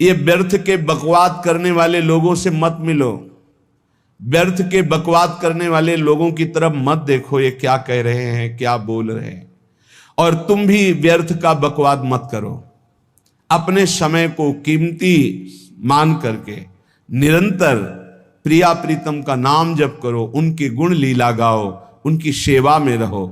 ये व्यर्थ के बकवाद करने वाले लोगों से मत मिलो, व्यर्थ के बकवाद करने वाले लोगों की तरफ मत देखो, ये क्या कह रहे हैं, क्या बोल रहे हैं। और तुम भी व्यर्थ का बकवाद मत करो। अपने समय को कीमती मान करके निरंतर प्रिया प्रीतम का नाम जप करो, उनके गुण लीला गाओ, उनकी सेवा में रहो।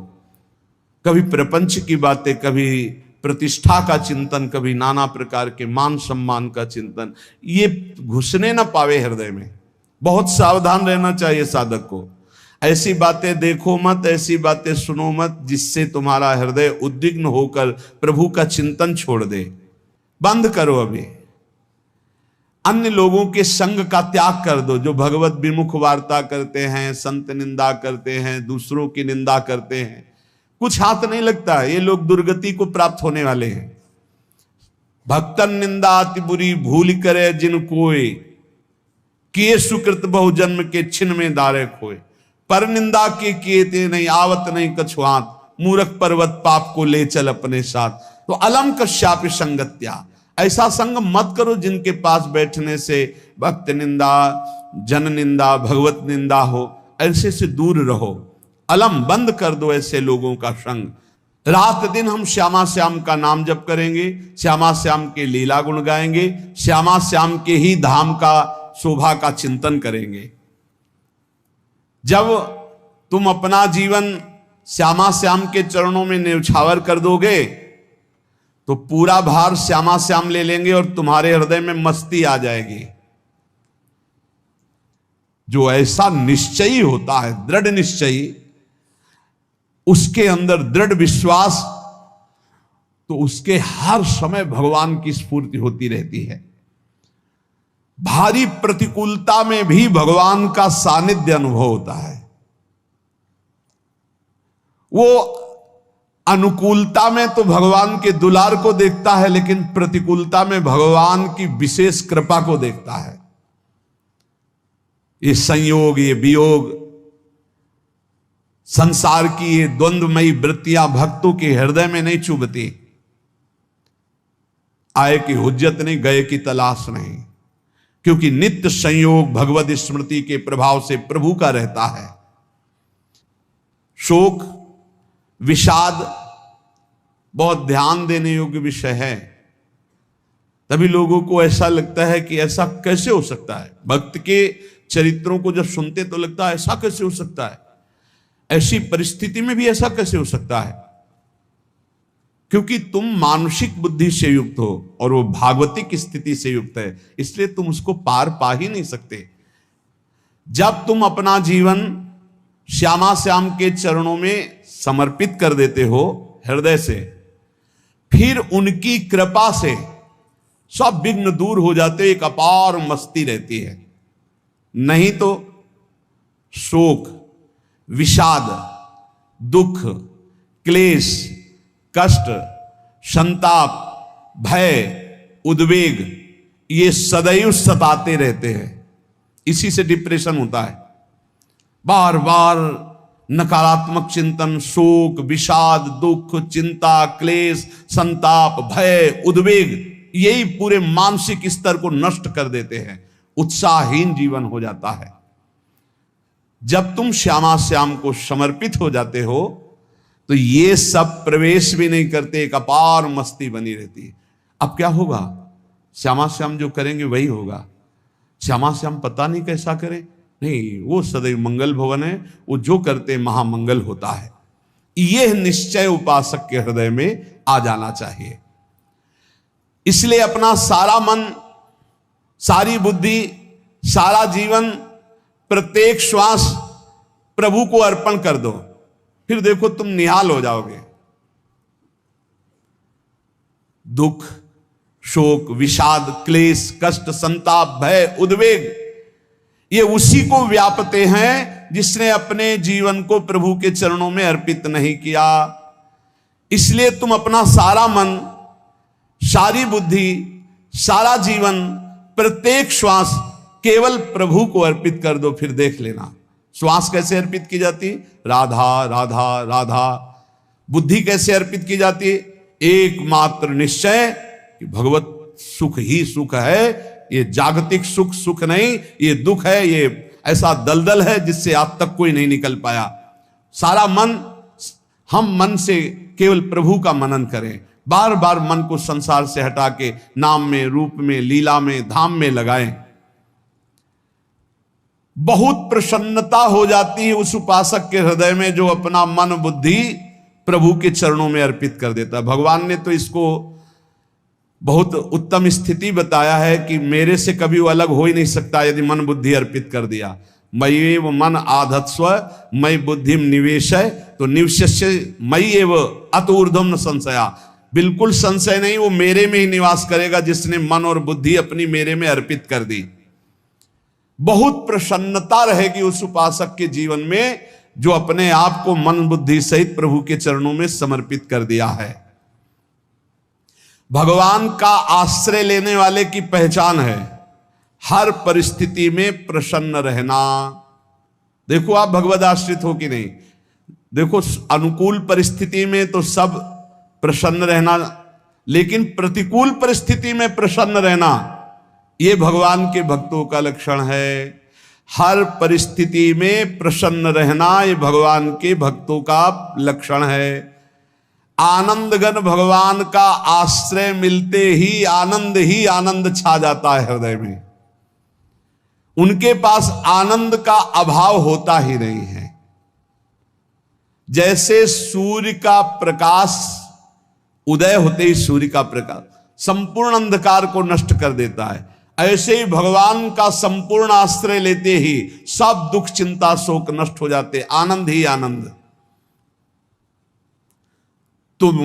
कभी प्रपंच की बातें, कभी प्रतिष्ठा का चिंतन, कभी नाना प्रकार के मान सम्मान का चिंतन, ये घुसने ना पावे हृदय में। बहुत सावधान रहना चाहिए साधक को। ऐसी बातें देखो मत, ऐसी बातें सुनो मत जिससे तुम्हारा हृदय उद्विग्न होकर प्रभु का चिंतन छोड़ दे। बंद करो अभी। अन्य लोगों के संग का त्याग कर दो, जो भगवत विमुख वार्ता करते हैं, संत निंदा करते हैं, दूसरों की निंदा करते हैं। कुछ हाथ नहीं लगता, ये लोग दुर्गति को प्राप्त होने वाले हैं। भक्तन निंदा अति बुरी भूल करे जिन कोय, किए सुकृत बहु जन्म के छिन में दारे खोए। पर निंदा के किए ते नहीं, आवत नहीं कछुआत, मूर्ख पर्वत पाप को ले चल अपने साथ। तो अलम कश्याप संगत्या, ऐसा संग मत करो जिनके पास बैठने से भक्त निंदा, जन निंदा, भगवत निंदा हो। ऐसे से दूर रहो, अलम बंद कर दो ऐसे लोगों का संग। रात दिन हम श्यामा श्याम का नाम जप करेंगे, श्यामा श्याम के लीला गुण गाएंगे, श्यामा श्याम के ही धाम का शोभा का चिंतन करेंगे। जब तुम अपना जीवन श्यामा श्याम के चरणों में न्यौछावर कर दोगे तो पूरा भार श्यामा श्याम ले लेंगे और तुम्हारे हृदय में मस्ती आ जाएगी। जो ऐसा निश्चयी होता है, दृढ़ निश्चयी, उसके अंदर दृढ़ विश्वास, तो उसके हर समय भगवान की स्फूर्ति होती रहती है। भारी प्रतिकूलता में भी भगवान का सानिध्य अनुभव होता है। वो अनुकूलता में तो भगवान के दुलार को देखता है, लेकिन प्रतिकूलता में भगवान की विशेष कृपा को देखता है। ये संयोग, ये वियोग, संसार की ये द्वंद्वमयी वृत्तियां भक्तों के हृदय में नहीं चुभती। आए की हुज्जत नहीं, गए की तलाश नहीं, क्योंकि नित्य संयोग भगवत स्मृति के प्रभाव से प्रभु का रहता है। शोक, विषाद बहुत ध्यान देने योग्य विषय है। तभी लोगों को ऐसा लगता है कि ऐसा कैसे हो सकता है। भक्त के चरित्रों को जब सुनते तो लगता है ऐसा कैसे हो सकता है, ऐसी परिस्थिति में भी ऐसा कैसे हो सकता है। क्योंकि तुम मानसिक बुद्धि से युक्त हो और वो भागवतिक स्थिति से युक्त है, इसलिए तुम उसको पार पा ही नहीं सकते। जब तुम अपना जीवन श्यामा श्याम के चरणों में समर्पित कर देते हो हृदय से, फिर उनकी कृपा से सब विघ्न दूर हो जाते, एक अपार मस्ती रहती है। नहीं तो शोक, विषाद, दुख, क्लेश, कष्ट, संताप, भय, उद्वेग, ये सदैव सताते रहते हैं। इसी से डिप्रेशन होता है। बार बार नकारात्मक चिंतन, शोक, विषाद, दुख, चिंता, क्लेश, संताप, भय, उद्वेग, यही पूरे मानसिक स्तर को नष्ट कर देते हैं। उत्साहहीन जीवन हो जाता है। जब तुम श्यामा श्याम को समर्पित हो जाते हो तो ये सब प्रवेश भी नहीं करते, एक अपार मस्ती बनी रहती है। अब क्या होगा? श्यामा श्याम जो करेंगे वही होगा। श्यामा श्याम पता नहीं कैसा करें, नहीं, वो सदैव मंगल भवन है, वो जो करते महामंगल होता है। यह निश्चय उपासक के हृदय में आ जाना चाहिए। इसलिए अपना सारा मन, सारी बुद्धि, सारा जीवन, प्रत्येक श्वास प्रभु को अर्पण कर दो, फिर देखो तुम निहाल हो जाओगे। दुख, शोक, विषाद, क्लेश, कष्ट, संताप, भय, उद्वेग, ये उसी को व्यापते हैं जिसने अपने जीवन को प्रभु के चरणों में अर्पित नहीं किया। इसलिए तुम अपना सारा मन, सारी बुद्धि, सारा जीवन, प्रत्येक श्वास केवल प्रभु को अर्पित कर दो, फिर देख लेना। श्वास कैसे अर्पित की जाती? राधा राधा राधा। बुद्धि कैसे अर्पित की जाती? एकमात्र निश्चय कि भगवत सुख ही सुख है, ये जागतिक सुख सुख नहीं, ये दुख है, ये ऐसा दलदल है जिससे आज तक कोई नहीं निकल पाया। सारा मन, हम मन से केवल प्रभु का मनन करें, बार बार मन को संसार से हटा के नाम में, रूप में, लीला में, धाम में लगाएं। बहुत प्रसन्नता हो जाती है उस उपासक के हृदय में जो अपना मन बुद्धि प्रभु के चरणों में अर्पित कर देता है। भगवान ने तो इसको बहुत उत्तम स्थिति बताया है कि मेरे से कभी वो अलग हो ही नहीं सकता यदि मन बुद्धि अर्पित कर दिया। मयि एव मन आधत्स्व मयि बुद्धिम निवेशय, तो निवश्य मयि एव अत ऊर्ध्वम न संशया, बिल्कुल संशय नहीं, वो मेरे में ही निवास करेगा जिसने मन और बुद्धि अपनी मेरे में अर्पित कर दी। बहुत प्रसन्नता रहेगी उस उपासक के जीवन में जो अपने आप को मन बुद्धि सहित प्रभु के चरणों में समर्पित कर दिया है। भगवान का आश्रय लेने वाले की पहचान है हर परिस्थिति में प्रसन्न रहना। देखो आप भगवद आश्रित हो कि नहीं, देखो अनुकूल परिस्थिति में तो सब प्रसन्न रहना, लेकिन प्रतिकूल परिस्थिति में प्रसन्न रहना ये भगवान के भक्तों का लक्षण है। हर परिस्थिति में प्रसन्न रहना ये भगवान के भक्तों का लक्षण है। आनंदगन भगवान का आश्रय मिलते ही आनंद छा जाता है हृदय में। उनके पास आनंद का अभाव होता ही नहीं है। जैसे सूर्य का प्रकाश उदय होते ही सूर्य का प्रकाश संपूर्ण अंधकार को नष्ट कर देता है, ऐसे ही भगवान का संपूर्ण आश्रय लेते ही सब दुख चिंता शोक नष्ट हो जाते, आनंद ही आनंद। तुम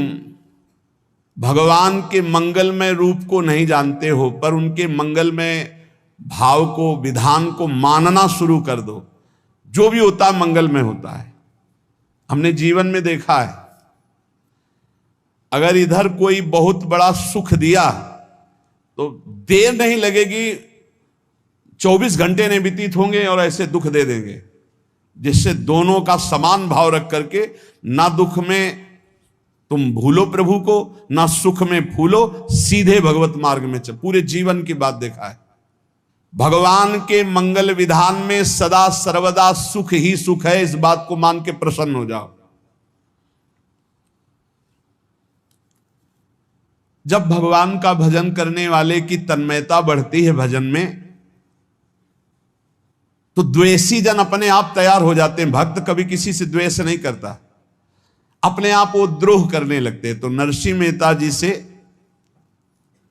भगवान के मंगलमय रूप को नहीं जानते हो, पर उनके मंगलमय भाव को, विधान को मानना शुरू कर दो। जो भी होता है मंगलमय होता है। हमने जीवन में देखा है, अगर इधर कोई बहुत बड़ा सुख दिया तो देर नहीं लगेगी, 24 घंटे नहीं व्यतीत होंगे और ऐसे दुख दे देंगे, जिससे दोनों का समान भाव रख करके ना दुख में तुम भूलो प्रभु को, ना सुख में फूलो, सीधे भगवत मार्ग में चल। पूरे जीवन की बात देखा है। भगवान के मंगल विधान में सदा सर्वदा सुख ही सुख है, इस बात को मान के प्रसन्न हो जाओ। जब भगवान का भजन करने वाले की तन्मयता बढ़ती है भजन में, तो द्वेषी जन अपने आप तैयार हो जाते हैं। भक्त कभी किसी से द्वेष नहीं करता, अपने आप वो द्रोह करने लगते हैं। तो नरसिंह मेहता जी से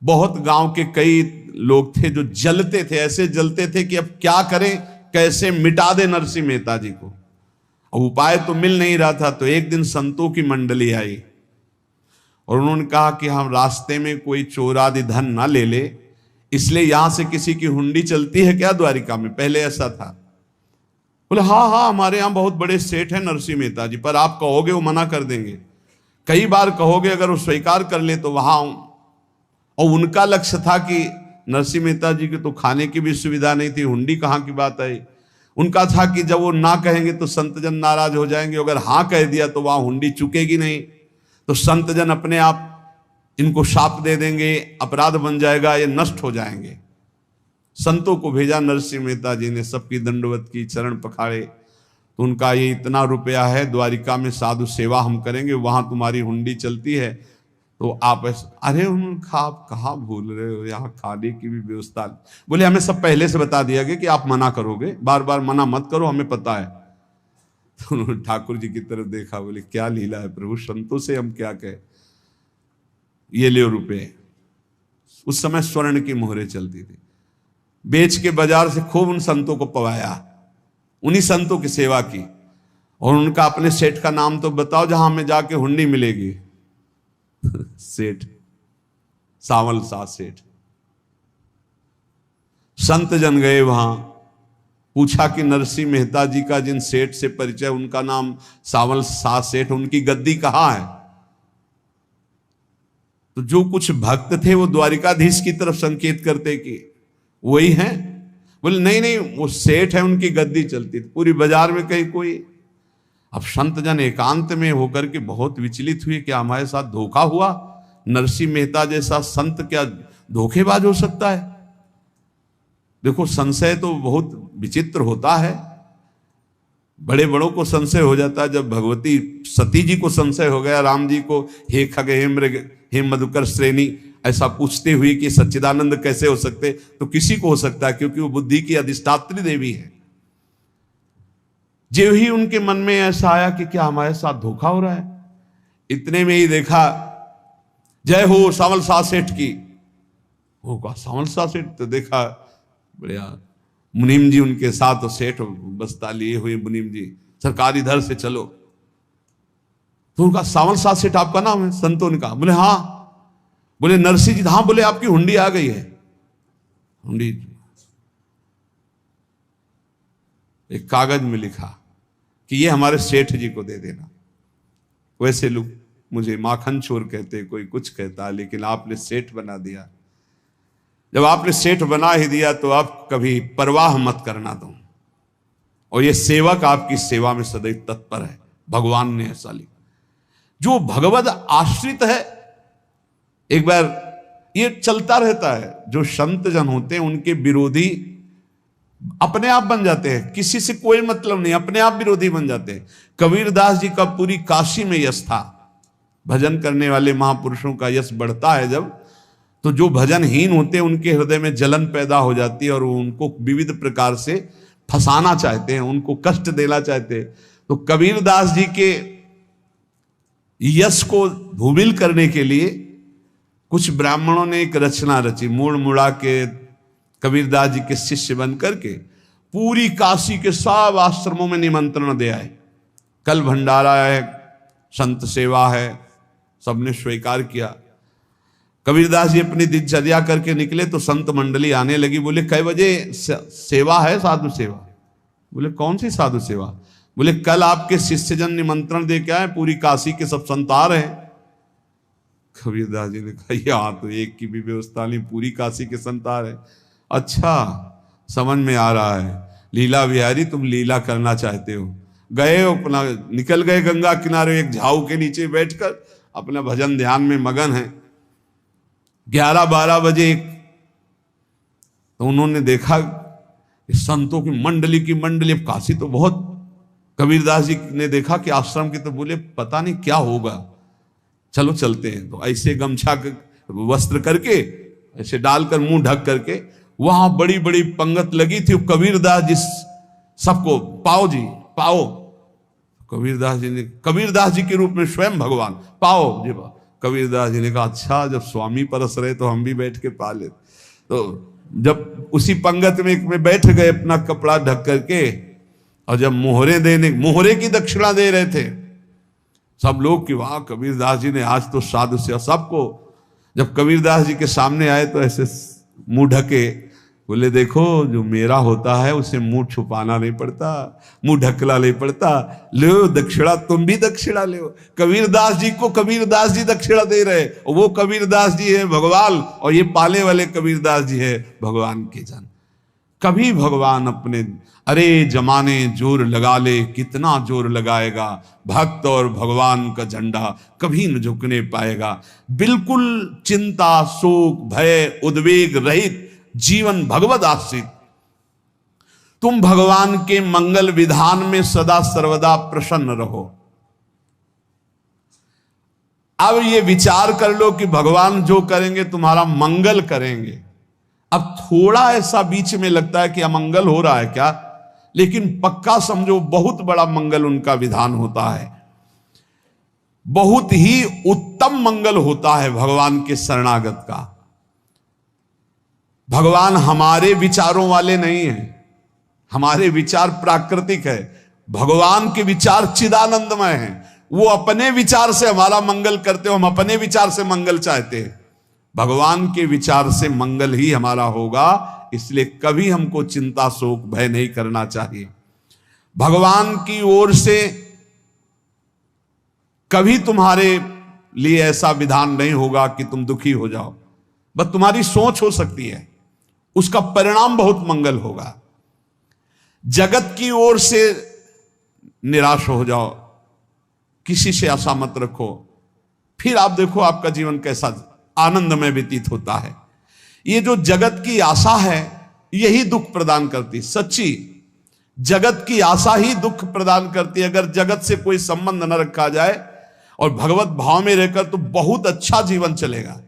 बहुत गांव के कई लोग थे जो जलते थे, ऐसे जलते थे कि अब क्या करें, कैसे मिटा दे नरसिंह मेहता जी को। अब उपाय तो मिल नहीं रहा था। तो एक दिन संतों की मंडली आई और उन्होंने कहा कि हम रास्ते में कोई चोर आदि धन ना ले ले, इसलिए यहां से किसी की हुंडी चलती है क्या द्वारिका में? पहले ऐसा था। बोले हाँ हमारे यहां बहुत बड़े सेठ हैं नरसिंह मेहता जी, पर आप कहोगे वो मना कर देंगे। कई बार कहोगे, अगर वो स्वीकार कर ले तो वहां। और उनका लक्ष्य था कि नरसिंह मेहता जी की तो खाने की भी सुविधा नहीं थी, हुंडी कहाँ की बात आई। उनका था कि जब वो ना कहेंगे तो संतजन नाराज हो जाएंगे, अगर हाँ कह दिया तो वहां हुंडी चुकेगी नहीं, तो संतजन अपने आप इनको शाप दे देंगे, अपराध बन जाएगा, ये नष्ट हो जाएंगे। संतों को भेजा नरसिंह मेहता जी ने, सबकी दंडवत की, चरण पखाड़े। तो उनका ये इतना रुपया है, द्वारिका में साधु सेवा हम करेंगे, वहां तुम्हारी हुंडी चलती है तो आप अरे उनका आप कहाँ भूल रहे हो, यहाँ खाने की भी व्यवस्था। बोले हमें सब पहले से बता दिया गया कि आप मना करोगे, बार बार मना मत करो, हमें पता है। तो उन्होंने ठाकुर जी की तरफ देखा, बोले क्या लीला है प्रभु, संतों से हम क्या कहें, ये ले रुपए। उस समय स्वर्ण की मोहरें चलती थी, बेच के बाजार से खूब उन संतों को पवाया, उन्हीं संतों की सेवा की। और उनका अपने सेठ का नाम तो बताओ जहां हमें जाके हुंडी मिलेगी। सेठ सावल सा सेठ। संत जन गए वहां, पूछा कि नरसिंह मेहता जी का जिन सेठ से परिचय, उनका नाम सावल सा सेठ, उनकी गद्दी कहां है? तो जो कुछ भक्त थे वो द्वारिकाधीश की तरफ संकेत करते कि वही हैं। बोले नहीं वो सेठ है, उनकी गद्दी चलती थी। पूरी बाजार में कहीं कोई। अब संत जन एकांत में होकर के बहुत विचलित हुए, क्या हमारे साथ धोखा हुआ? नरसिंह मेहता जैसा संत क्या धोखेबाज हो सकता है? देखो, संशय तो बहुत विचित्र होता है। बड़े बड़ों को संशय हो जाता है। जब भगवती सती जी को संशय हो गया, राम जी को, हे खग हे मृग हे मधुकर श्रेणी, ऐसा पूछते हुए कि सच्चिदानंद कैसे हो सकते, तो किसी को हो सकता है, क्योंकि वो बुद्धि की अधिष्ठात्री देवी है। जो ही उनके मन में ऐसा आया कि क्या हमारे साथ धोखा हो रहा है, इतने में ही देखा जय हो सावल शाह सेठ की। वो कहा सावल शाह सेठ, तो देखा बढ़िया मुनीम जी उनके साथ, सेठ बस्ता लिए हुए मुनीम जी, सरकार इधर से चलो। तो उनका सावल शाह सेठ आपका नाम है? संतों ने कहा। बोले हाँ। बोले नरसिंह जी? हाँ। बोले आपकी हुंडी आ गई है। हुंडी एक कागज में लिखा कि ये हमारे सेठ जी को दे देना। वैसे लोग मुझे माखन चोर कहते, कोई कुछ कहता, लेकिन आपने सेठ बना दिया। जब आपने सेठ बना ही दिया तो आप कभी परवाह मत करना दो। और ये सेवक आपकी सेवा में सदैव तत्पर है। भगवान ने ऐसा लिखा। जो भगवद आश्रित है, एक बार ये चलता रहता है, जो संत जन होते हैं उनके विरोधी अपने आप बन जाते हैं, किसी से कोई मतलब नहीं, अपने आप विरोधी बन जाते हैं। कबीरदास जी का पूरी काशी में यश था। भजन करने वाले महापुरुषों का यश बढ़ता है जब, तो जो भजनहीन होते हैं उनके हृदय में जलन पैदा हो जाती है और वो उनको विविध प्रकार से फंसाना चाहते हैं, उनको कष्ट देना चाहते हैं। तो कबीरदास जी के यश को धूमिल करने के लिए कुछ ब्राह्मणों ने एक रचना रची। मुड़ मुड़ा के कबीरदास जी के शिष्य बन करके पूरी काशी के सब आश्रमों में निमंत्रण दे आए। कल भंडारा है, संत सेवा है, सबने स्वीकार किया। कबीरदास जी अपनी दिनचर्या करके निकले तो संत मंडली आने लगी। बोले कै बजे सेवा है? साधु सेवा। बोले कौन सी साधु सेवा? बोले कल आपके शिष्यजन निमंत्रण दे के आए, पूरी काशी के सब संत आ रहे हैं। कबीरदास जी ने कहा यहाँ तो एक की भी व्यवस्था नहीं, पूरी काशी के संत आ रहे। अच्छा, समझ में आ रहा है, लीला बिहारी तुम लीला करना चाहते हो। गए अपना निकल गए गंगा किनारे, एक झाऊ के नीचे बैठकर अपना भजन ध्यान में मगन है। 11-12 बजे तो उन्होंने देखा संतों की मंडली, काशी तो बहुत। कबीरदास जी ने देखा कि आश्रम की, तो बोले पता नहीं क्या होगा, चलो चलते हैं। तो ऐसे गमछा वस्त्र करके ऐसे डालकर मुंह ढक करके वहां बड़ी बड़ी पंगत लगी थी। कबीरदास जी सबको पाओ जी पाओ। कबीरदास जी के रूप में स्वयं भगवान पाओ जी पाओ। कबीरदास जी ने कहा अच्छा, जब स्वामी परस रहे तो हम भी बैठ के पा ले। तो जब उसी पंगत में बैठ गए अपना कपड़ा ढक करके, और जब मोहरे की दक्षिणा दे रहे थे सब लोग कि वाह कबीरदास जी ने आज तो साधु से सबको। जब कबीरदास जी के सामने आए तो ऐसे मुंह ढके, बोले देखो जो मेरा होता है उसे मुंह छुपाना नहीं पड़ता, मुंह ढकला नहीं पड़ता। लो दक्षिणा, तुम भी दक्षिणा लो। कबीरदास जी को कबीरदास जी दक्षिणा दे रहे, और वो कबीरदास जी है भगवान, और ये पाले वाले कबीरदास जी है भगवान के जन। कभी भगवान अपने अरे जमाने जोर लगा ले, कितना जोर लगाएगा, भक्त और भगवान का झंडा कभी न झुकने पाएगा। बिल्कुल चिंता शोक भय उद्वेग रहित जीवन भगवद आश्रित। तुम भगवान के मंगल विधान में सदा सर्वदा प्रसन्न रहो। अब ये विचार कर लो कि भगवान जो करेंगे तुम्हारा मंगल करेंगे। अब थोड़ा ऐसा बीच में लगता है कि अमंगल हो रहा है क्या, लेकिन पक्का समझो बहुत बड़ा मंगल उनका विधान होता है। बहुत ही उत्तम मंगल होता है भगवान के शरणागत का। भगवान हमारे विचारों वाले नहीं हैं, हमारे विचार प्राकृतिक है, भगवान के विचार चिदानंदमय हैं। वो अपने विचार से हमारा मंगल करते हो, हम अपने विचार से मंगल चाहते हैं। भगवान के विचार से मंगल ही हमारा होगा, इसलिए कभी हमको चिंता शोक भय नहीं करना चाहिए। भगवान की ओर से कभी तुम्हारे लिए ऐसा विधान नहीं होगा कि तुम दुखी हो जाओ, बस तुम्हारी सोच हो सकती है, उसका परिणाम बहुत मंगल होगा। जगत की ओर से निराश हो जाओ, किसी से आशा मत रखो, फिर आप देखो आपका जीवन कैसा आनंदमय व्यतीत होता है। ये जो जगत की आशा है यही दुख प्रदान करती, सच्ची जगत की आशा ही दुख प्रदान करती है। अगर जगत से कोई संबंध न रखा जाए और भगवत भाव में रहकर तो बहुत अच्छा जीवन चलेगा।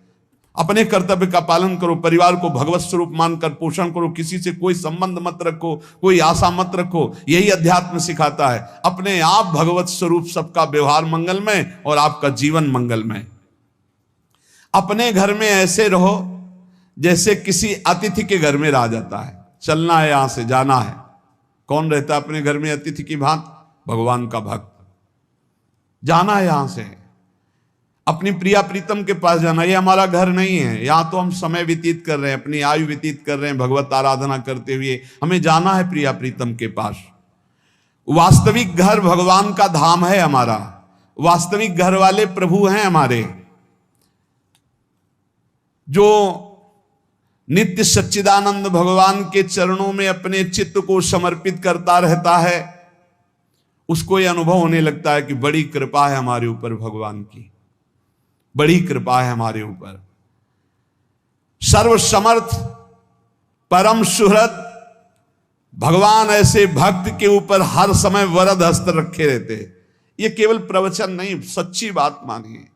अपने कर्तव्य का पालन करो, परिवार को भगवत स्वरूप मानकर पोषण करो, किसी से कोई संबंध मत रखो, कोई आशा मत रखो। यही अध्यात्म सिखाता है। अपने आप भगवत स्वरूप, सबका व्यवहार मंगलमय और आपका जीवन मंगलमय। अपने घर में ऐसे रहो जैसे किसी अतिथि के घर में रह जाता है। चलना है, यहां से जाना है। कौन रहता है अपने घर में अतिथि की भांति? भगवान का भक्त। जाना है यहां से, अपनी प्रिया प्रीतम के पास जाना। ये हमारा घर नहीं है, यहां तो हम समय व्यतीत कर रहे हैं, अपनी आयु व्यतीत कर रहे हैं भगवत आराधना करते हुए। हमें जाना है प्रिया प्रीतम के पास। वास्तविक घर भगवान का धाम है हमारा। वास्तविक घर वाले प्रभु हैं हमारे, जो नित्य सच्चिदानंद भगवान के चरणों में अपने चित्त को समर्पित करता रहता है। उसको यह अनुभव होने लगता है कि बड़ी कृपा है हमारे ऊपर भगवान की, बड़ी कृपा है हमारे ऊपर। सर्वसमर्थ परम सुहृद भगवान ऐसे भक्त के ऊपर हर समय वरद हस्त रखे रहते। ये केवल प्रवचन नहीं, सच्ची बात मानिए।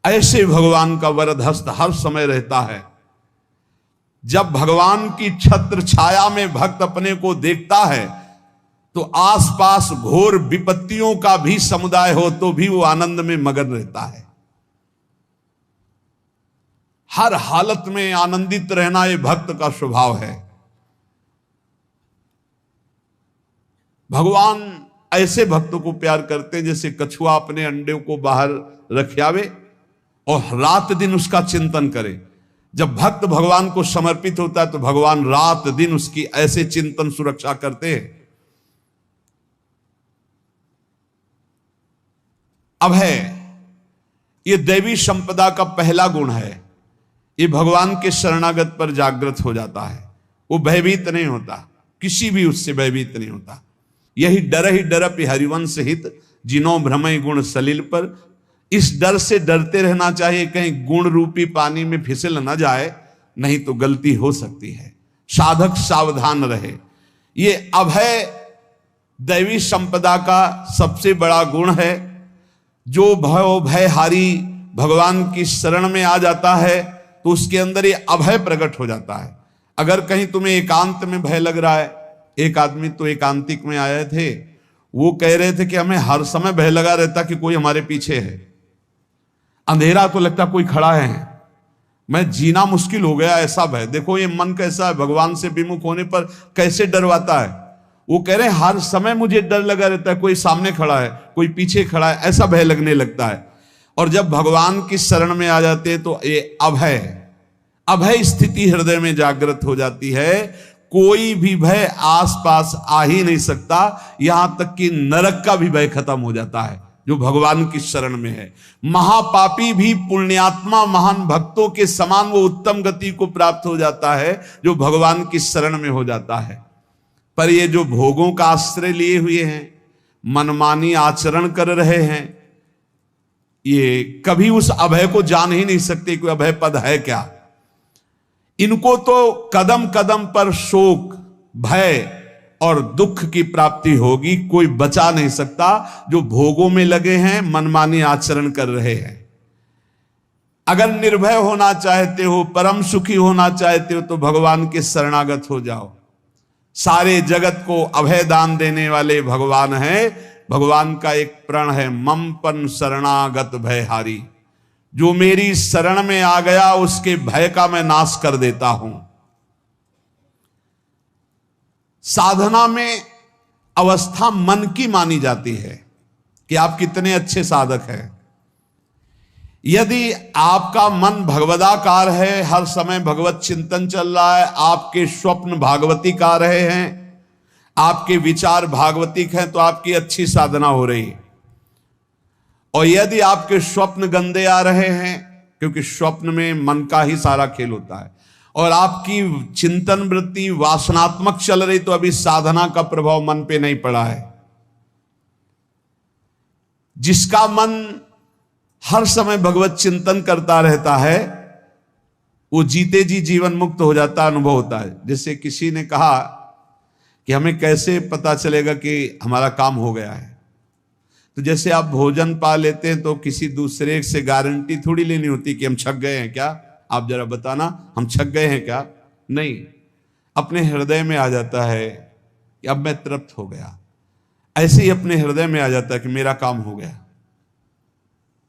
ऐसे भगवान का वरद हस्त हर समय रहता है। जब भगवान की छत्र छाया में भक्त अपने को देखता है तो आसपास घोर विपत्तियों का भी समुदाय हो तो भी वो आनंद में मगन रहता है। हर हालत में आनंदित रहना ये भक्त का स्वभाव है। भगवान ऐसे भक्तों को प्यार करते हैं जैसे कछुआ अपने अंडे को बाहर रख आवे और रात दिन उसका चिंतन करे। जब भक्त भगवान को समर्पित होता है तो भगवान रात दिन उसकी ऐसे चिंतन सुरक्षा करते हैं। अभय, ये दैवी संपदा का पहला गुण है। ये भगवान के शरणागत पर जागृत हो जाता है। वो भयभीत नहीं होता, किसी भी उससे भयभीत नहीं होता। यही डर ही डरप हरिवंश हित, जिनो भ्रमय गुण सलिल पर। इस डर से डरते रहना चाहिए कहीं गुण रूपी पानी में फिसल न जाए, नहीं तो गलती हो सकती है। साधक सावधान रहे। ये अभय दैवी संपदा का सबसे बड़ा गुण है। जो भयहारी भगवान की शरण में आ जाता है तो उसके अंदर ये अभय प्रकट हो जाता है। अगर कहीं तुम्हें एकांत में भय लग रहा है, एक आदमी तो एकांतिक में आए थे, वो कह रहे थे कि हमें हर समय भय लगा रहता कि कोई हमारे पीछे है। अंधेरा तो लगता कोई खड़ा है, मैं जीना मुश्किल हो गया, ऐसा भय। देखो ये मन कैसा है, भगवान से विमुख होने पर कैसे डरवाता है। वो कह रहे हैं हर समय मुझे डर लगा रहता है, कोई सामने खड़ा है, कोई पीछे खड़ा है, ऐसा भय लगने लगता है। और जब भगवान की शरण में आ जाते हैं तो ये अभय स्थिति हृदय में जागृत हो जाती है। कोई भी भय आसपास आ ही नहीं सकता, यहां तक कि नरक का भी भय खत्म हो जाता है जो भगवान की शरण में है। महापापी भी पुण्यात्मा महान भक्तों के समान वो उत्तम गति को प्राप्त हो जाता है जो भगवान की शरण में हो जाता है। पर ये जो भोगों का आश्रय लिए हुए हैं, मनमानी आचरण कर रहे हैं, ये कभी उस अभय को जान ही नहीं सकते कि अभय पद है क्या। इनको तो कदम कदम पर शोक, भय और दुख की प्राप्ति होगी। कोई बचा नहीं सकता जो भोगों में लगे हैं, मनमानी आचरण कर रहे हैं। अगर निर्भय होना चाहते हो, परम सुखी होना चाहते हो तो भगवान के शरणागत हो जाओ। सारे जगत को अभय दान देने वाले भगवान हैं। भगवान का एक प्रण है, ममपन शरणागत भयहारी। जो मेरी शरण में आ गया उसके भय का मैं नाश कर देता हूं। साधना में अवस्था मन की मानी जाती है कि आप कितने अच्छे साधक हैं। यदि आपका मन भगवदाकार है, हर समय भगवत चिंतन चल रहा है, आपके स्वप्न भागवतिक आ रहे हैं, आपके विचार भागवतिक हैं, तो आपकी अच्छी साधना हो रही है। और यदि आपके स्वप्न गंदे आ रहे हैं, क्योंकि स्वप्न में मन का ही सारा खेल होता है, और आपकी चिंतन वृत्ति वासनात्मक चल रही, तो अभी साधना का प्रभाव मन पे नहीं पड़ा है। जिसका मन हर समय भगवत चिंतन करता रहता है वो जीते जी जीवन मुक्त हो जाता अनुभव होता है। जैसे किसी ने कहा कि हमें कैसे पता चलेगा कि हमारा काम हो गया है, तो जैसे आप भोजन पा लेते हैं तो किसी दूसरे से गारंटी थोड़ी लेनी होती कि हम छक गए हैं क्या, आप जरा बताना हम छक गए हैं क्या। नहीं, अपने हृदय में आ जाता है कि अब मैं तृप्त हो गया। ऐसे ही अपने हृदय में आ जाता है कि मेरा काम हो गया,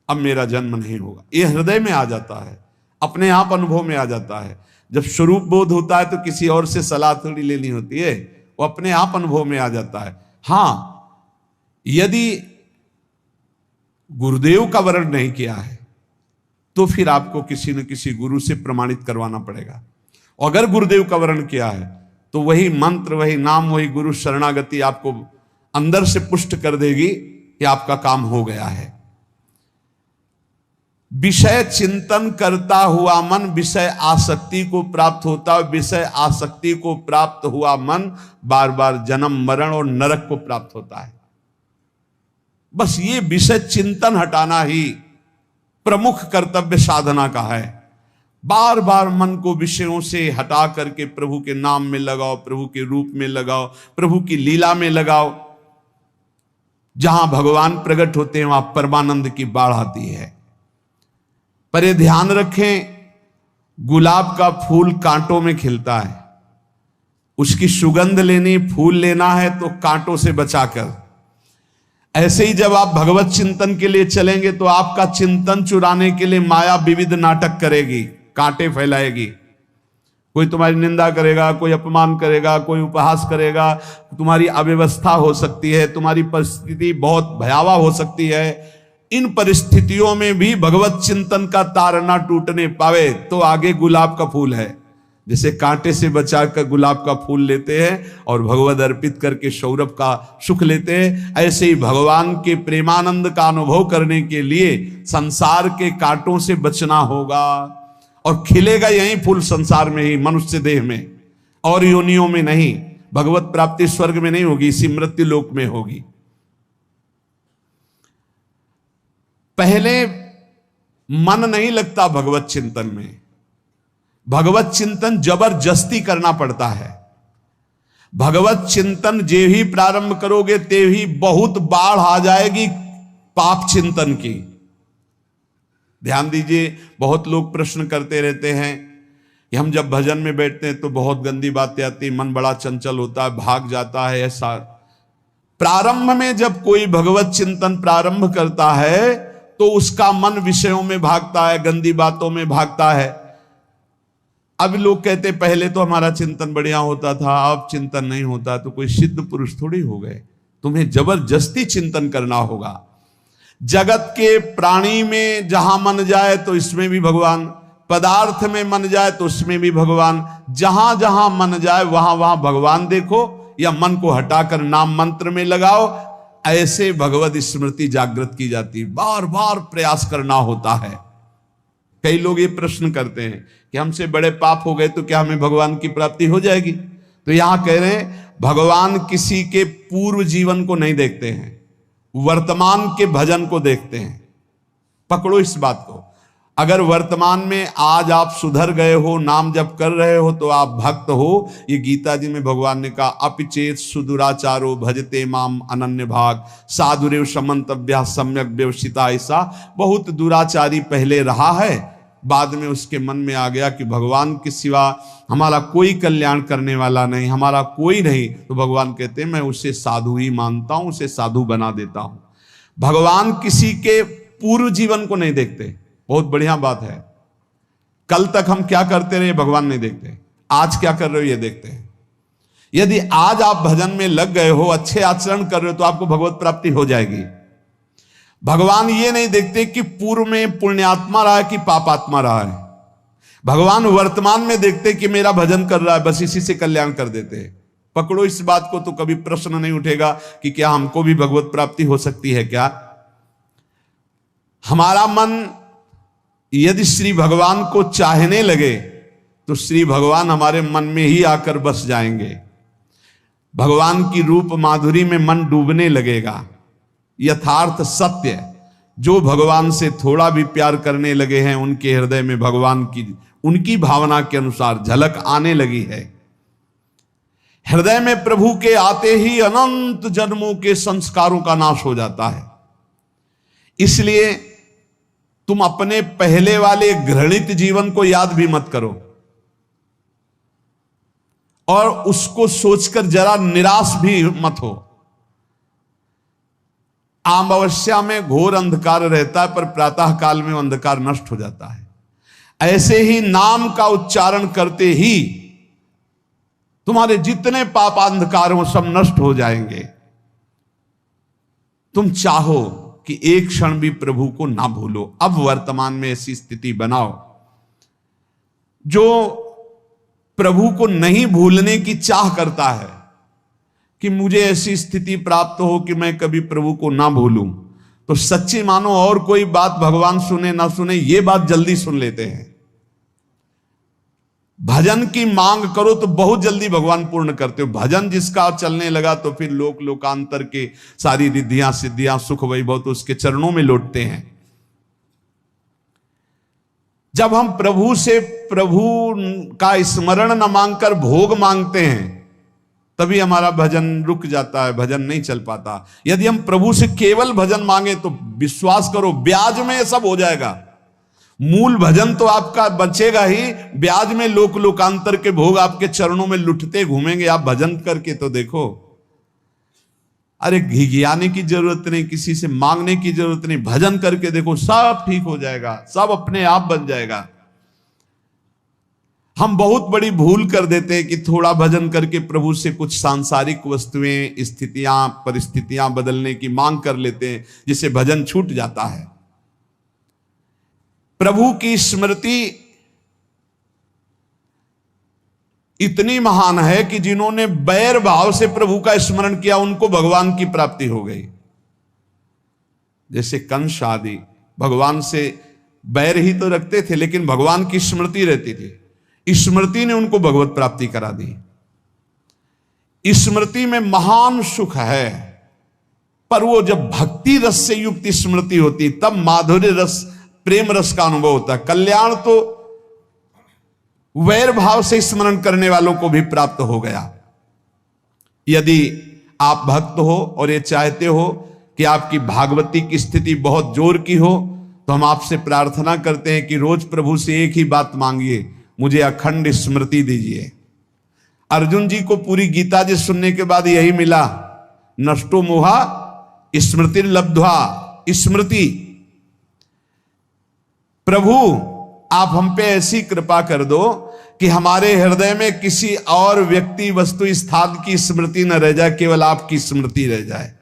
अब मेरा जन्म नहीं होगा। ये हृदय में आ जाता है, अपने आप अनुभव में आ जाता है। जब स्वरूप बोध होता है तो किसी और से सलाह थोड़ी लेनी होती है, वो अपने आप अनुभव में आ जाता है। हां, यदि गुरुदेव का वर्ण नहीं किया है तो फिर आपको किसी न किसी गुरु से प्रमाणित करवाना पड़ेगा। अगर गुरुदेव का वर्ण किया है तो वही मंत्र, वही नाम, वही गुरु शरणागति आपको अंदर से पुष्ट कर देगी कि आपका काम हो गया है। विषय चिंतन करता हुआ मन विषय आसक्ति को प्राप्त होता है। विषय आसक्ति को प्राप्त हुआ मन बार बार जन्म मरण और नरक को प्राप्त होता है। बस ये विषय चिंतन हटाना ही प्रमुख कर्तव्य साधना का है। बार बार मन को विषयों से हटा करके प्रभु के नाम में लगाओ, प्रभु के रूप में लगाओ, प्रभु की लीला में लगाओ। जहां भगवान प्रकट होते हैं वहां परमानंद की बाढ़ आती है। पर ये ध्यान रखें, गुलाब का फूल कांटों में खिलता है, उसकी सुगंध लेनी, फूल लेना है तो कांटों से बचाकर। ऐसे ही जब आप भगवत चिंतन के लिए चलेंगे तो आपका चिंतन चुराने के लिए माया विविध नाटक करेगी, कांटे फैलाएगी। कोई तुम्हारी निंदा करेगा, कोई अपमान करेगा, कोई उपहास करेगा, तुम्हारी अव्यवस्था हो सकती है, तुम्हारी परिस्थिति बहुत भयावह हो सकती है। इन परिस्थितियों में भी भगवत चिंतन का तार ना टूटने पावे तो आगे गुलाब का फूल है। जैसे कांटे से बचाकर गुलाब का फूल लेते हैं और भगवत अर्पित करके सौरभ का सुख लेते हैं, ऐसे ही भगवान के प्रेमानंद का अनुभव करने के लिए संसार के कांटों से बचना होगा। और खिलेगा यही फूल संसार में ही, मनुष्य देह में, और योनियों में नहीं। भगवत प्राप्ति स्वर्ग में नहीं होगी, इसी मृत्यु लोक में होगी। पहले मन नहीं लगता भगवत चिंतन में, भगवत चिंतन जबरदस्ती करना पड़ता है। भगवत चिंतन जे ही प्रारंभ करोगे ते ही बहुत बाढ़ आ जाएगी पाप चिंतन की। ध्यान दीजिए, बहुत लोग प्रश्न करते रहते हैं कि हम जब भजन में बैठते हैं तो बहुत गंदी बातें आती, मन बड़ा चंचल होता है, भाग जाता है। ऐसा प्रारंभ में जब कोई भगवत चिंतन प्रारंभ करता है तो उसका मन विषयों में भागता है, गंदी बातों में भागता है। अब लोग कहते पहले तो हमारा चिंतन बढ़िया होता था, अब चिंतन नहीं होता। तो कोई सिद्ध पुरुष थोड़ी हो गए, तुम्हें जबरदस्ती चिंतन करना होगा। जगत के प्राणी में जहां मन जाए तो इसमें भी भगवान, पदार्थ में मन जाए तो उसमें भी भगवान, जहां जहां मन जाए वहां वहां भगवान देखो, या मन को हटाकर नाम मंत्र में लगाओ। ऐसे भगवत स्मृति जागृत की जाती, बार बार प्रयास करना होता है। कई लोग ये प्रश्न करते हैं कि हमसे बड़े पाप हो गए तो क्या हमें भगवान की प्राप्ति हो जाएगी? तो यहां कह रहे हैं भगवान किसी के पूर्व जीवन को नहीं देखते हैं, वर्तमान के भजन को देखते हैं। पकड़ो इस बात को। अगर वर्तमान में आज आप सुधर गए हो, नाम जप कर रहे हो तो आप भक्त हो। ये गीता जी में भगवान ने कहा, अपिचेत सुदुराचारो भजते माम अनन्य भाग साधुरेव समंतव्या सम्यक व्यवसिता। ऐसा बहुत दुराचारी पहले रहा है, बाद में उसके मन में आ गया कि भगवान के सिवा हमारा कोई कल्याण करने वाला नहीं, हमारा कोई नहीं। तो भगवान कहते हैं मैं उसे साधु ही मानता हूं, उसे साधु बना देता हूं। भगवान किसी के पूर्व जीवन को नहीं देखते। बहुत बढ़िया बात है। कल तक हम क्या करते रहे भगवान नहीं देखते, आज क्या कर रहे हो ये देखते हैं। यदि आज आप भजन में लग गए हो, अच्छे आचरण कर रहे हो तो आपको भगवत प्राप्ति हो जाएगी। भगवान ये नहीं देखते कि पूर्व में पुण्यात्मा रहा है कि पापात्मा रहा है। भगवान वर्तमान में देखते कि मेरा भजन कर रहा है, बस इसी से कल्याण कर देते हैं। पकड़ो इस बात को, तो कभी प्रश्न नहीं उठेगा कि क्या हमको भी भगवत प्राप्ति हो सकती है क्या। हमारा मन यदि श्री भगवान को चाहने लगे तो श्री भगवान हमारे मन में ही आकर बस जाएंगे। भगवान की रूप माधुरी में मन डूबने लगेगा। यथार्थ सत्य जो भगवान से थोड़ा भी प्यार करने लगे हैं, उनके हृदय में भगवान की उनकी भावना के अनुसार झलक आने लगी है। हृदय में प्रभु के आते ही अनंत जन्मों के संस्कारों का नाश हो जाता है। इसलिए तुम अपने पहले वाले घृणित जीवन को याद भी मत करो और उसको सोचकर जरा निराश भी मत हो। अमावस्या में घोर अंधकार रहता है, पर प्रातः काल में अंधकार नष्ट हो जाता है। ऐसे ही नाम का उच्चारण करते ही तुम्हारे जितने पाप अंधकार हो सब नष्ट हो जाएंगे। तुम चाहो कि एक क्षण भी प्रभु को ना भूलो। अब वर्तमान में ऐसी स्थिति बनाओ। जो प्रभु को नहीं भूलने की चाह करता है कि मुझे ऐसी स्थिति प्राप्त हो कि मैं कभी प्रभु को ना भूलूं, तो सच्ची मानो और कोई बात भगवान सुने ना सुने, ये बात जल्दी सुन लेते हैं। भजन की मांग करो तो बहुत जल्दी भगवान पूर्ण करते हो। भजन जिसका चलने लगा तो फिर लोक लोकांतर के सारी रिद्धियां सिद्धियां सुख वैभव तो उसके चरणों में लौटते हैं। जब हम प्रभु से प्रभु का स्मरण न मांगकर भोग मांगते हैं, तभी हमारा भजन रुक जाता है, भजन नहीं चल पाता। यदि हम प्रभु से केवल भजन मांगे तो विश्वास करो ब्याज में ये सब हो जाएगा। मूल भजन तो आपका बचेगा ही, ब्याज में लोक लोकांतर के भोग आपके चरणों में लुटते घूमेंगे। आप भजन करके तो देखो। अरे घिघियाने की जरूरत नहीं, किसी से मांगने की जरूरत नहीं, भजन करके देखो, सब ठीक हो जाएगा, सब अपने आप बन जाएगा। हम बहुत बड़ी भूल कर देते हैं कि थोड़ा भजन करके प्रभु से कुछ सांसारिक वस्तुएं, स्थितियां, परिस्थितियां बदलने की मांग कर लेते हैं, जिससे भजन छूट जाता है। प्रभु की स्मृति इतनी महान है कि जिन्होंने बैर भाव से प्रभु का स्मरण किया उनको भगवान की प्राप्ति हो गई। जैसे कंस आदि भगवान से बैर ही तो रखते थे, लेकिन भगवान की स्मृति रहती थी। स्मृति ने उनको भगवत प्राप्ति करा दी। स्मृति में महान सुख है, पर वो जब भक्ति रस से युक्त स्मृति होती तब माधुर्य रस, प्रेम रस का अनुभव होता है। कल्याण तो वैर भाव से स्मरण करने वालों को भी प्राप्त हो गया। यदि आप भक्त हो और ये चाहते हो कि आपकी भागवती की स्थिति बहुत जोर की हो, तो हम आपसे प्रार्थना करते हैं कि रोज प्रभु से एक ही बात मांगिए, मुझे अखंड स्मृति दीजिए। अर्जुन जी को पूरी गीता जी सुनने के बाद यही मिला, नष्टो मोहा स्मृति लब्ध्वा। स्मृति, प्रभु आप हम पे ऐसी कृपा कर दो कि हमारे हृदय में किसी और व्यक्ति, वस्तु, स्थान की स्मृति न रह जाए, केवल आपकी स्मृति रह जाए।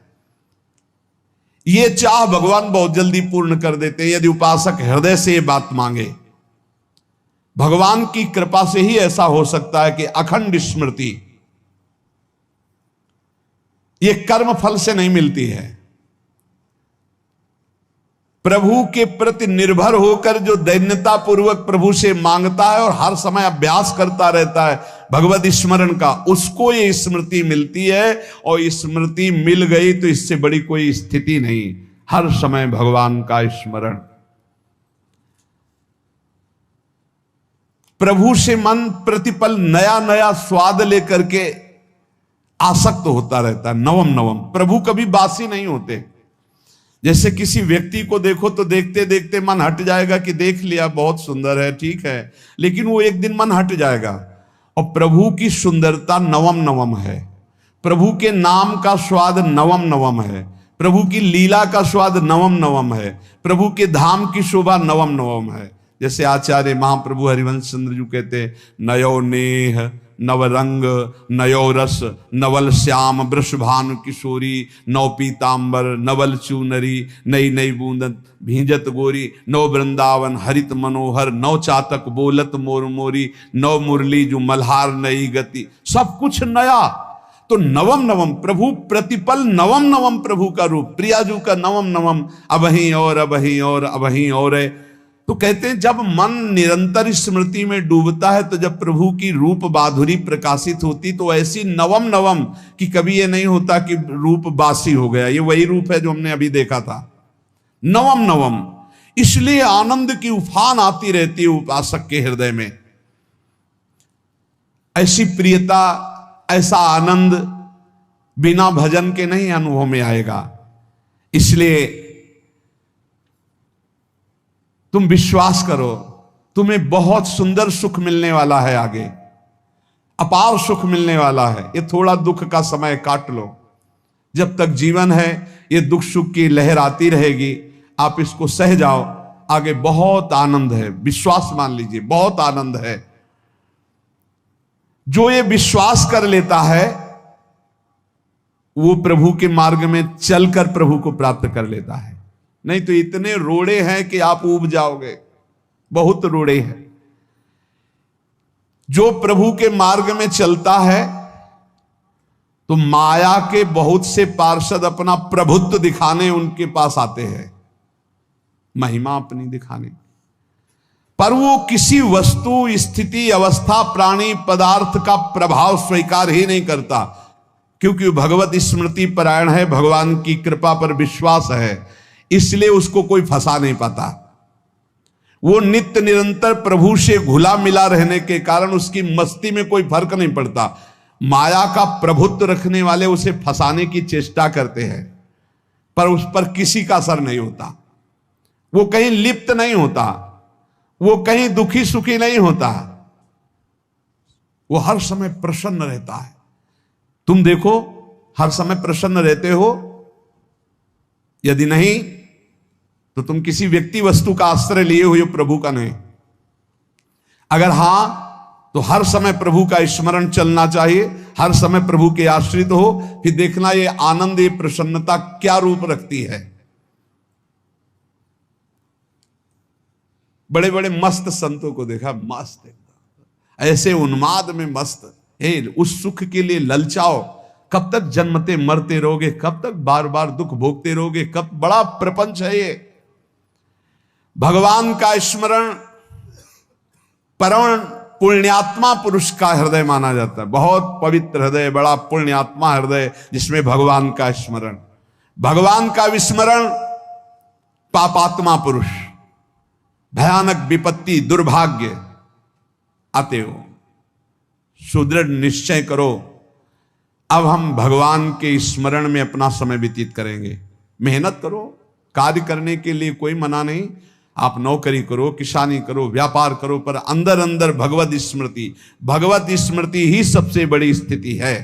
ये चाह भगवान बहुत जल्दी पूर्ण कर देते हैं यदि उपासक हृदय से ये बात मांगे। भगवान की कृपा से ही ऐसा हो सकता है कि अखंड स्मृति, ये कर्म फल से नहीं मिलती है। प्रभु के प्रति निर्भर होकर जो दैन्यता पूर्वक प्रभु से मांगता है और हर समय अभ्यास करता रहता है भगवत स्मरण का, उसको ये स्मृति मिलती है। और स्मृति मिल गई तो इससे बड़ी कोई स्थिति नहीं, हर समय भगवान का स्मरण। प्रभु से मन प्रतिपल नया नया स्वाद लेकर के आसक्त होता रहता है, नवम नवम। प्रभु कभी बासी नहीं होते। जैसे किसी व्यक्ति को देखो तो देखते देखते मन हट जाएगा कि देख लिया, बहुत सुंदर है, ठीक है, लेकिन वो एक दिन मन हट जाएगा। और प्रभु की सुंदरता नवम नवम है, प्रभु के नाम का स्वाद नवम नवम है, प्रभु की लीला का स्वाद नवम नवम है, प्रभु के धाम की शोभा नवम नवम है। जैसे आचार्य महाप्रभु हरिवंश चंद्र जी कहते, नयो नेह नवरंग नयो रस नवल श्याम वृषभानु किशोरी, नव पीतांबर नवल चूनरी, नई नई बूंदत भींजत गोरी, नव वृंदावन हरित मनोहर, नव चातक बोलत मोर मोरी, नव मुरली जो मल्हार नई गति, सब कुछ नया। तो नवम नवम प्रभु प्रतिपल नवम नवम प्रभु का रूप, प्रियाजू का नवम नवम, अबहीं और अबहीं और अबहीं और है। तो कहते हैं जब मन निरंतर स्मृति में डूबता है तो जब प्रभु की रूप माधुरी प्रकाशित होती तो ऐसी नवम नवम कि कभी ये नहीं होता कि रूप बासी हो गया। ये वही रूप है जो हमने अभी देखा था। नवम नवम। इसलिए आनंद की उफान आती रहती है उपासक के हृदय में। ऐसी प्रियता, ऐसा आनंद बिना भजन के नहीं अनुभव में आएगा। इसलिए तुम विश्वास करो, तुम्हें बहुत सुंदर सुख मिलने वाला है, आगे अपार सुख मिलने वाला है। ये थोड़ा दुख का समय काट लो, जब तक जीवन है ये दुख सुख की लहर आती रहेगी, आप इसको सह जाओ। आगे बहुत आनंद है, विश्वास मान लीजिए, बहुत आनंद है। जो ये विश्वास कर लेता है वो प्रभु के मार्ग में चलकर प्रभु को प्राप्त कर लेता है। नहीं तो इतने रोड़े हैं कि आप ऊब जाओगे, बहुत रोड़े हैं। जो प्रभु के मार्ग में चलता है तो माया के बहुत से पार्षद अपना प्रभुत्व दिखाने उनके पास आते हैं, महिमा अपनी दिखाने, पर वो किसी वस्तु, स्थिति, अवस्था, प्राणी, पदार्थ का प्रभाव स्वीकार ही नहीं करता, क्योंकि भगवत स्मृति परायण है, भगवान की कृपा पर विश्वास है, इसलिए उसको कोई फंसा नहीं पाता। वो नित्य निरंतर प्रभु से घुला मिला रहने के कारण उसकी मस्ती में कोई फर्क नहीं पड़ता। माया का प्रभुत्व रखने वाले उसे फंसाने की चेष्टा करते हैं, पर उस पर किसी का असर नहीं होता। वो कहीं लिप्त नहीं होता, वो कहीं दुखी सुखी नहीं होता, वो हर समय प्रसन्न रहता है। तुम देखो, हर समय प्रसन्न रहते हो? यदि नहीं तो तुम किसी व्यक्ति वस्तु का आश्रय लिए हुए हो, प्रभु का नहीं। अगर हां तो हर समय प्रभु का स्मरण चलना चाहिए, हर समय प्रभु के आश्रित हो, फिर देखना ये आनंद, ये प्रसन्नता क्या रूप रखती है। बड़े बड़े मस्त संतों को देखा, मस्त एकदम ऐसे उन्माद में मस्त। उस सुख के लिए ललचाओ, कब तक जन्मते मरते रहोगे, कब तक बार बार दुख भोगते रहोगे, कब? बड़ा प्रपंच है ये। भगवान का स्मरण परम पुण्यात्मा पुरुष का हृदय माना जाता है। बहुत पवित्र हृदय, बड़ा पुण्यात्मा हृदय, जिसमें भगवान का स्मरण, भगवान का विस्मरण पापात्मा पुरुष, भयानक विपत्ति, दुर्भाग्य आते हो। सुदृढ़ निश्चय करो, अब हम भगवान के स्मरण में अपना समय व्यतीत करेंगे। मेहनत करो, कार्य करने के लिए कोई मना नहीं। आप नौकरी करो, किसानी करो, व्यापार करो, पर अंदर अंदर भगवत स्मृति ही सबसे बड़ी स्थिति है।